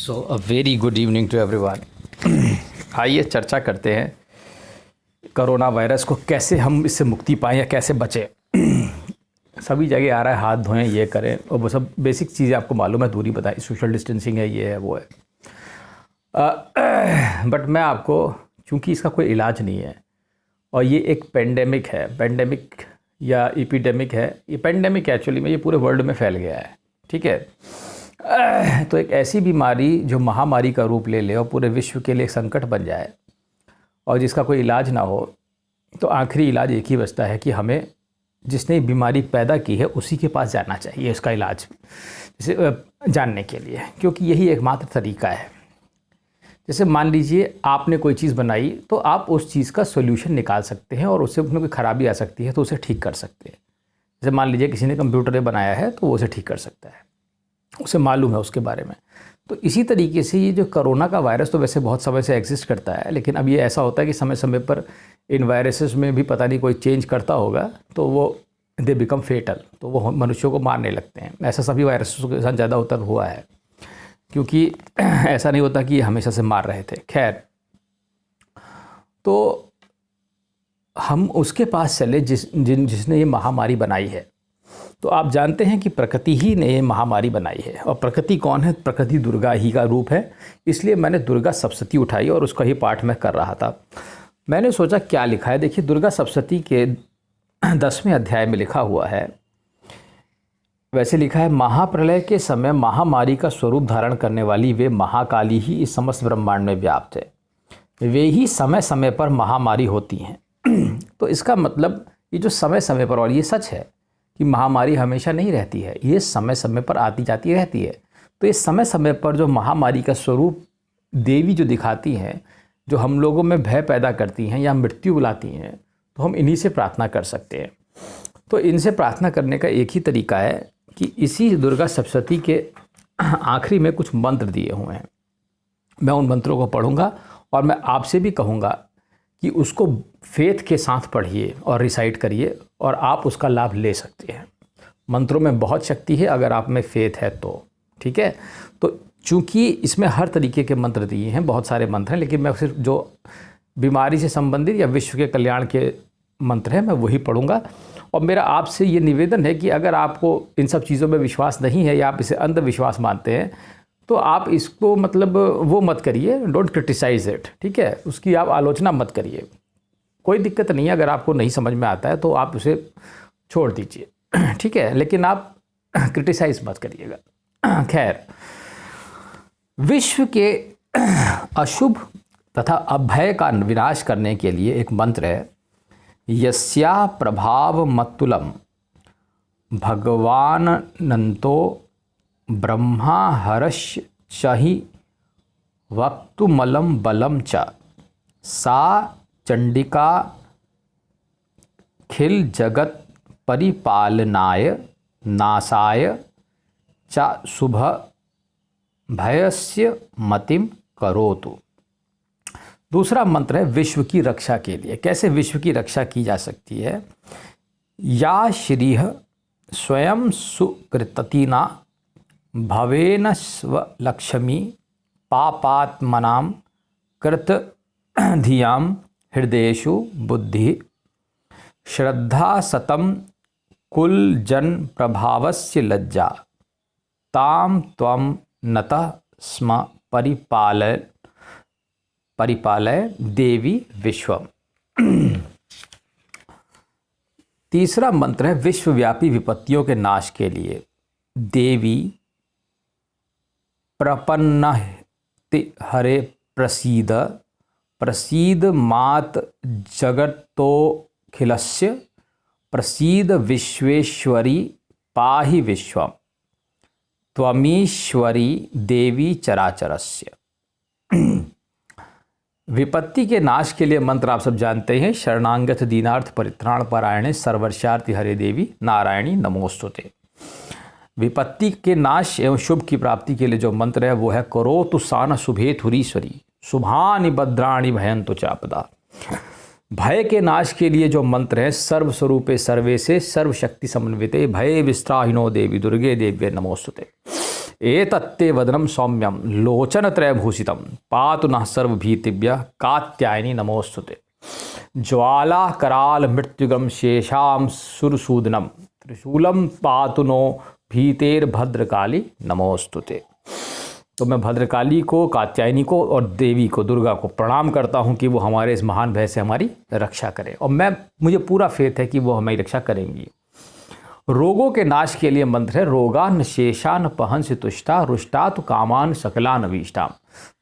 So a very good evening to everyone. आइए चर्चा करते हैं कोरोना वायरस को, कैसे हम इससे मुक्ति पाएँ या कैसे बचें। सभी जगह आ रहा है हाथ धोएं, ये करें, और वो सब बेसिक चीज़ें आपको मालूम है, दूरी बताई, सोशल डिस्टेंसिंग है, ये है वो है। बट मैं आपको, चूँकि इसका कोई इलाज नहीं है और ये एक पेंडेमिक है, पेंडेमिक या एपिडेमिक है, ये पेंडेमिक एक्चुअली में ये पूरे वर्ल्ड में फैल गया है, ठीक है। तो एक ऐसी बीमारी जो महामारी का रूप ले ले और पूरे विश्व के लिए एक संकट बन जाए और जिसका कोई इलाज ना हो, तो आखिरी इलाज एक ही बचता है कि हमें जिसने बीमारी पैदा की है उसी के पास जाना चाहिए इसका इलाज जैसे जानने के लिए, क्योंकि यही एकमात्र तरीका है। जैसे मान लीजिए आपने कोई चीज़ बनाई तो आप उस चीज़ का सोल्यूशन निकाल सकते हैं और उससे उसमें कोई ख़राबी आ सकती है तो उसे ठीक कर सकते हैं। जैसे मान लीजिए किसी ने कंप्यूटर बनाया है तो वो उसे ठीक कर सकता है, उसे मालूम है उसके बारे में। तो इसी तरीके से ये जो कोरोना का वायरस तो वैसे बहुत समय से एग्जिस्ट करता है, लेकिन अब ये ऐसा होता है कि समय समय पर इन वायरसेस में भी पता नहीं कोई चेंज करता होगा तो वो दे बिकम फेटल, तो वो मनुष्यों को मारने लगते हैं। ऐसा सभी वायरसों के साथ ज़्यादा होता हुआ है, क्योंकि ऐसा नहीं होता कि ये हमेशा से मार रहे थे। खैर, तो हम उसके पास चले जिसने ये महामारी बनाई है। तो आप जानते हैं कि प्रकृति ही ने ये महामारी बनाई है, और प्रकृति कौन है? प्रकृति दुर्गा ही का रूप है। इसलिए मैंने दुर्गा सप्तशती उठाई और उसका ही पाठ मैं कर रहा था। मैंने सोचा क्या लिखा है, देखिए दुर्गा सप्तशती के 10वें अध्याय में लिखा हुआ है, वैसे लिखा है, महाप्रलय के समय महामारी का स्वरूप धारण करने वाली वे महाकाली ही इस समस्त ब्रह्मांड में व्याप्त है। वे ही समय समय पर महामारी होती हैं। तो इसका मतलब ये जो समय समय पर, और ये सच है कि महामारी हमेशा नहीं रहती है, ये समय समय पर आती जाती रहती है। तो ये समय समय पर जो महामारी का स्वरूप देवी जो दिखाती हैं, जो हम लोगों में भय पैदा करती हैं या मृत्यु बुलाती हैं, तो हम इन्हीं से प्रार्थना कर सकते हैं। तो इनसे प्रार्थना करने का एक ही तरीका है कि इसी दुर्गा सप्तशती के आखिरी में कुछ मंत्र दिए हुए हैं। मैं उन मंत्रों को पढ़ूंगा और मैं आपसे भी कहूँगा कि उसको फेथ के साथ पढ़िए और रिसाइट करिए, और आप उसका लाभ ले सकते हैं। मंत्रों में बहुत शक्ति है अगर आप में फेथ है तो, ठीक है। तो चूँकि इसमें हर तरीके के मंत्र दिए हैं, बहुत सारे मंत्र हैं, लेकिन मैं सिर्फ जो बीमारी से संबंधित या विश्व के कल्याण के मंत्र हैं मैं वही पढ़ूंगा। और मेरा आपसे ये निवेदन है कि अगर आपको इन सब चीज़ों में विश्वास नहीं है या आप इसे अंधविश्वास मानते हैं, तो आप इसको मतलब वो मत करिए, डोंट क्रिटिसाइज़ इट, ठीक है। उसकी आप आलोचना मत करिए, कोई दिक्कत नहीं है। अगर आपको नहीं समझ में आता है तो आप उसे छोड़ दीजिए, ठीक है, लेकिन आप क्रिटिसाइज़ मत करिएगा। खैर, विश्व के अशुभ तथा अभय का विनाश करने के लिए एक मंत्र है, यस्या प्रभाव मत्तुलम भगवानन्तो ब्रह्मा हरश्च हि वक्तुमलं बलम च सा चंडिका खिल जगत परिपालनाय नाशाय च शुभ भयस्य मतिम करोतु। दूसरा मंत्र है विश्व की रक्षा के लिए। कैसे विश्व की रक्षा की जा सकती है? या श्रीः स्वयं सुकृतिना भवेन स्वलक्ष्मी पापात्मनां कृत धियां हृदयेषु बुद्धि श्रद्धा सतम कुल जन प्रभावस्य लज्जा ताम त्वं नतः स्म परिपालय देवी विश्वम। तीसरा मंत्र है विश्वव्यापी विपत्तियों के नाश के लिए, देवी प्रपन्नति हरे प्रसीद प्रसीद मात जगतोखिलस्य प्रसीद विश्वेश्वरी पाहि विश्वम त्वमीश्वरी देवी चराचरस्य। विपत्ति के नाश के लिए मंत्र आप सब जानते हैं, शरणागत दीनार्थ परित्राण परायणे सर्वर्षार्ति हरे देवी नारायणी नमोस्तुते। विपत्ति के नाश एवं शुभ की प्राप्ति के लिए जो मंत्र है वो है करोतु सान शुभेथुरीश्वरी शुभानि भद्राणि भयंतु चापदा। भय के नाश के लिए जो मंत्र है सर्वस्वरूपे सर्वे से सर्वशक्ति समन्विते भये विस्त्राहिनो देवी दुर्गे देव्ये नमोस्तुते। एतत्ते वदनम सौम्यम लोचनत्रयभूषितम पातु नः सर्वभीतिभ्यः कात्यायनी नमोस्तुते। ज्वाला कराल मृत्युगम शेषाम सुरसूदनम त्रिशूलम पातु नो भीतेर्भद्रकाली नमोस्तुते। तो मैं भद्रकाली को, कात्यायनी को और देवी को, दुर्गा को प्रणाम करता हूँ कि वो हमारे इस महान भय से हमारी रक्षा करें, और मुझे पूरा फेथ है कि वो हमारी रक्षा करेंगी। रोगों के नाश के लिए मंत्र है रोगान शेषान पहंस तुष्टा रुष्टा तो कामान सकलान अभीष्टाम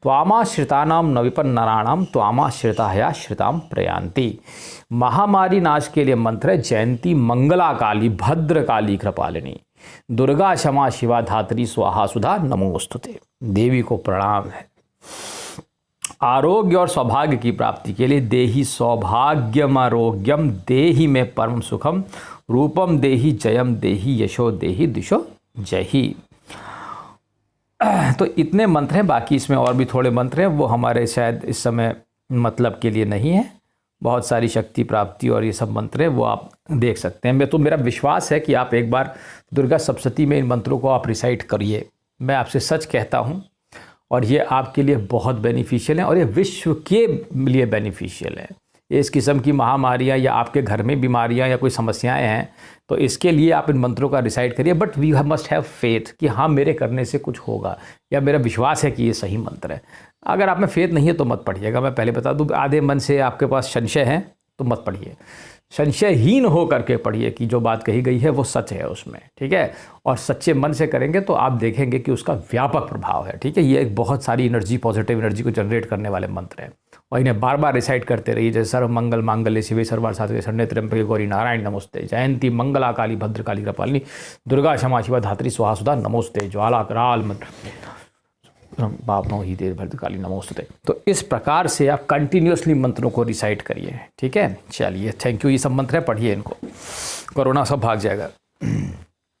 त्वामाश्रितानाम न विपन्नराणाम त्वामाश्रिता श्रिताम प्रयांति। महामारी नाश के लिए मंत्र है जयंती मंगला काली भद्र काली कृपालिनी दुर्गा क्षमा शिवा धात्री स्वाहा सुधा नमोस्तुते। देवी को प्रणाम है। आरोग्य और सौभाग्य की प्राप्ति के लिए देहि सौभाग्यम आरोग्यम देहि में परम सुखम रूपम देहि जयम देहि यशो देहि दिशो जही। तो इतने मंत्र हैं, बाकी इसमें और भी थोड़े मंत्र हैं, वो हमारे शायद इस समय मतलब के लिए नहीं है। बहुत सारी शक्ति प्राप्ति और ये सब मंत्र हैं, वो आप देख सकते हैं। मेरा विश्वास है कि आप एक बार दुर्गा सप्तशती में इन मंत्रों को आप रिसाइट करिए। मैं आपसे सच कहता हूँ, और ये आपके लिए बहुत बेनिफिशियल है और ये विश्व के लिए बेनिफिशियल है। इस किस्म की महामारियाँ या आपके घर में बीमारियाँ या कोई समस्याएं हैं, तो इसके लिए आप इन मंत्रों का रिसाइट करिए। But we must have faith कि हाँ, मेरे करने से कुछ होगा, या मेरा विश्वास है कि ये सही मंत्र है। अगर आप में फेथ नहीं है तो मत पढ़िएगा। मैं पहले बता दूँ, आधे मन से आपके पास संशय है तो मत पढ़िए। संशयहीन हो करके पढ़िए कि जो बात कही गई है वो सच है उसमें, ठीक है। और सच्चे मन से करेंगे तो आप देखेंगे कि उसका व्यापक प्रभाव है, ठीक है। ये एक बहुत सारी एनर्जी, पॉजिटिव एनर्जी को जनरेट करने वाले मंत्र हैं, और इन्हें बार बार रिसाइट करते रहिए। जैसे सर्व मंगल मांगल्ये शिवे सर्वार्थसाधके शरण्ये त्र्यंबके गौरी नारायणी नमोस्ते। जयंती मंगला काली भद्रकाली कृपालिनी दुर्गा क्षमा शिवा धात्री स्वाहा सुधा नमोस्ते। ज्वाला कराल बाबनो ही देर भद्रकाली नमोस्तुते। तो इस प्रकार से आप कंटिन्यूसली मंत्रों को रिसाइट करिए, ठीक है। चलिए, थैंक यू। ये सब मंत्र है, पढ़िए इनको, कोरोना सब भाग जाएगा।